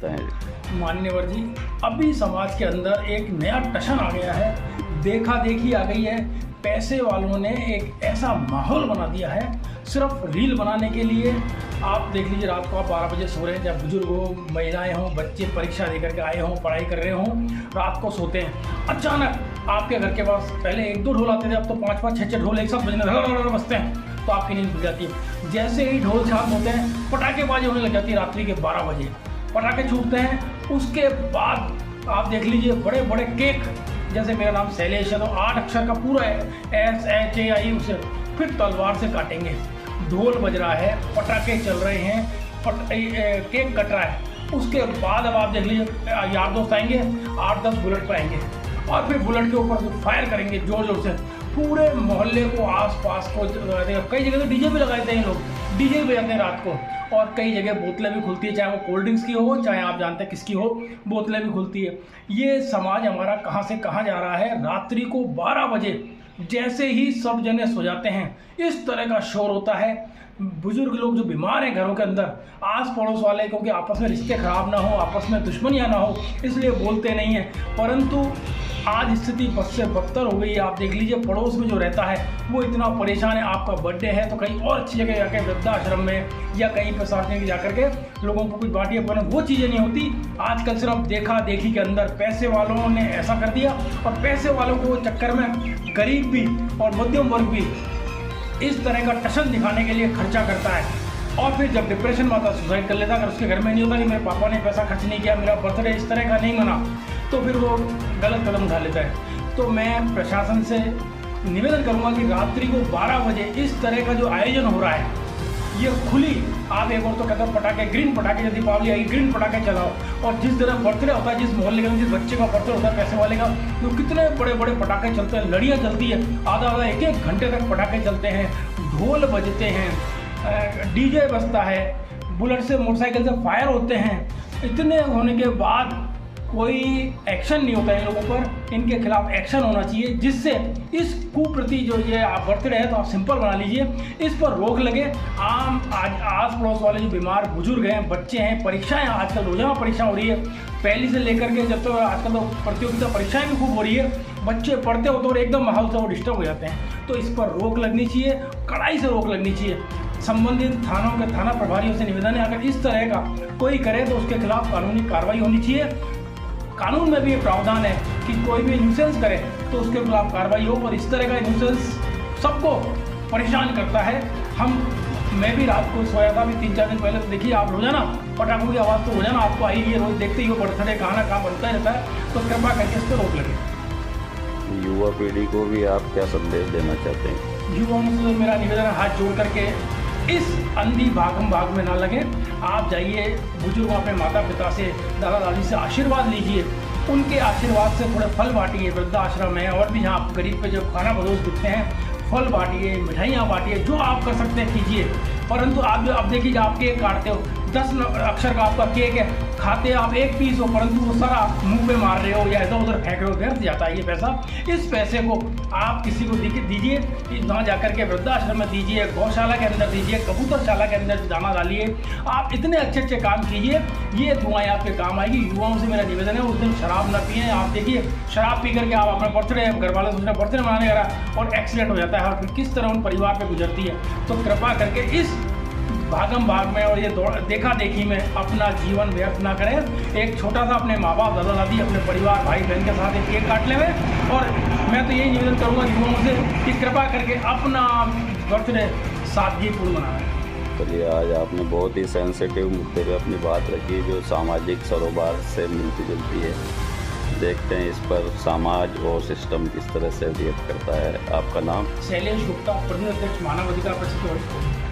बताएं। मान्यवर जी, अभी समाज के अंदर एक नया टशन आ गया है, देखा देखी आ गई है। पैसे वालों ने एक ऐसा माहौल बना दिया है सिर्फ रील बनाने के लिए। आप देख लीजिए, रात को आप 12 बजे सो रहे हैं, जब बुजुर्ग हो, महिलाएं हों, बच्चे परीक्षा देकर के आए हों, पढ़ाई कर रहे हों, रात को सोते हैं, अचानक आपके घर के पास पहले 1-2 ढोल आते थे, अब तो 5-5, 6-6 ढोल एक साथ बजने बजते हैं, तो आपकी नींद खुल जाती है। जैसे ही ढोल शांत होते हैं, पटाखेबाजी होने लग जाती है। रात्रि के 12 बजे पटाखे छूटते हैं। उसके बाद आप देख लीजिए, बड़े बड़े केक, जैसे मेरा नाम शैलेश है तो 8 अक्षर का पूरा है, SHAI, उसे फिर तलवार से काटेंगे। ढोल बज रहा है, पटाखे चल रहे हैं, केक कट रहा है। उसके बाद अब आप देख लीजिए, यार दोस्त आएंगे, 8-10 बुलेट पाएंगे और फिर बुलेट के ऊपर फायर करेंगे जोर जोर से, पूरे मोहल्ले को, आस-पास को। कई जगह तो डीजे भी लगाते हैं लोग, डीजे भी बजाते हैं रात को। और कई जगह बोतलें भी खुलती है, चाहे वो कोल्ड ड्रिंक्स की हो, चाहे आप जानते हैं किसकी हो, बोतलें भी खुलती है। ये समाज हमारा कहाँ से कहाँ जा रहा है। रात्रि को 12 बजे जैसे ही सब जने सो जाते हैं, इस तरह का शोर होता है। बुजुर्ग लोग जो बीमार हैं घरों के अंदर, आस पड़ोस वाले, क्योंकि आपस में रिश्ते खराब ना हो, आपस में दुश्मनियाँ ना हो, इसलिए बोलते नहीं हैं। परंतु आज स्थिति बद से बदतर हो गई है। आप देख लीजिए, पड़ोस में जो रहता है वो इतना परेशान है। आपका बर्थडे है तो कहीं और अच्छी जगह जाकर, वृद्धाश्रम में या कहीं पर सार्वजनिक जाकर के लोगों को कुछ बांटिए, पर वो चीज़ें नहीं होती। आजकल सिर्फ देखा देखी के अंदर पैसे वालों ने ऐसा कर दिया, और पैसे वालों को चक्कर में गरीब भी और मध्यम वर्ग भी इस तरह का टशन दिखाने के लिए खर्चा करता है। और फिर जब डिप्रेशन में आता, सुसाइड कर लेता। अगर उसके घर में नहीं होता कि मेरे पापा ने पैसा खर्च नहीं किया, मेरा बर्थडे इस तरह का नहीं मना, तो फिर वो गलत कदम उठा लेता है। तो मैं प्रशासन से निवेदन करूंगा कि रात्रि को 12 बजे इस तरह का जो आयोजन हो रहा है, ये खुली, आप एक और तो कहते हैं पटाखे, ग्रीन पटाखे, जब दीपावली आई ग्रीन पटाखे चलाओ। और जिस तरह बर्थडे होता है, जिस मोहल्ले का, जिस बच्चे का बर्थडे होता है पैसे वाले का, तो कितने बड़े बड़े पटाखे चलते हैं, लड़ियाँ चलती है, आधा आधा 1-1 घंटे तक पटाखे चलते हैं, ढोल बजते हैं, डीजे बजता है, बुलेट से, मोटरसाइकिल से फायर होते हैं। इतने होने के बाद कोई एक्शन नहीं होता है इन लोगों पर। इनके खिलाफ एक्शन होना चाहिए, जिससे इस कुप्रति जो ये आप बर्थडे है तो आप सिंपल बना लीजिए, इस पर रोक लगे। आज आस पड़ोस वाले जो बीमार बुजुर्ग हैं, बच्चे हैं, परीक्षाएं, आजकल रोजाना परीक्षा हो रही है, पहली से लेकर के जब तक आजकल तो प्रतियोगिता परीक्षाएं भी खूब हो रही है। बच्चे पढ़ते होते और एकदम माहौल से वो डिस्टर्ब हो जाते हैं। तो इस पर रोक लगनी चाहिए, कड़ाई से रोक लगनी चाहिए। संबंधित थानों के थाना प्रभारियों से निवेदन है, अगर इस तरह का कोई करे तो उसके खिलाफ कानूनी कार्रवाई होनी चाहिए। कानून में भी ये प्रावधान है कि कोई भी न्यूसेंस करे तो उसके खिलाफ कार्रवाई हो। और इस तरह का न्यूसेंस सबको परेशान करता है। मैं भी रात को सोया था अभी 3-4 दिन पहले, तो देखिए आप रोजाना पटाखों की आवाज़ तो रोजाना आपको आई है, रोज देखते ही हो, बर्थडे कहाँ ना कहाँ बनता ही रहता है। तो कृपा करके इस पर रोक लगे। युवा पीढ़ी को भी आप क्या संदेश देना चाहते हैं? युवाओं से मेरा निवेदन है, हाथ जोड़ करके इस अंधी भागम भाग में ना लगे। आप जाइए, बुजुर्गों, अपने माता पिता से, दादा दादी से आशीर्वाद लीजिए, उनके आशीर्वाद से थोड़े फल बांटिए। वृद्धाश्रम है और भी जहाँ गरीब पे जो खाना बदोश दिखते हैं, फल बांटिए, मिठाइयाँ बांटिए, जो आप कर सकते हैं कीजिए। परंतु आप जो अब देखिए, आप केक काटते हो, 10 अक्षर का आपका केक है, खाते आप 1 पीस हो, परंतु वो सारा मुंह पे मार रहे हो या इधर उधर फेंक रहे हो, व्यर्थ जाता है ये पैसा। इस पैसे को आप किसी को दीजिए, वहाँ जाकर के वृद्धाश्रम में दीजिए, गौशाला के अंदर दीजिए, कबूतरशाला के अंदर दाना डालिए। आप इतने अच्छे अच्छे काम कीजिए, ये दुआएं आपके काम आएगी। युवाओं से मेरा निवेदन है, उस दिन शराब न पिए। आप देखिए, शराब पी करके आप अपना बर्थडे, घर वाले सोचना बर्थडे मनाने जा रहा और एक्सीडेंट हो जाता है, और फिर किस तरह उन परिवार पर गुजरती है। तो कृपा करके इस भागम भाग में और ये देखा देखी में अपना जीवन व्यर्थ ना करें। एक छोटा सा अपने माँ बाप, दादा दादी, अपने परिवार, भाई बहन के साथ एक केक काट लें। और मैं तो यही निवेदन करूँगा युवाओं से कि कृपा करके अपना बर्थडे सादगीपूर्ण मनाएं। चलिए, आज आपने बहुत ही सेंसिटिव मुद्दे पे अपनी बात रखी, जो सामाजिक सरोकार से मिलती जुलती है। देखते हैं इस पर समाज और सिस्टम किस तरह से रिएक्ट करता है। आपका नाम? शैलेश गुप्ता, प्रदेश अध्यक्ष मानव अधिकार परिषद।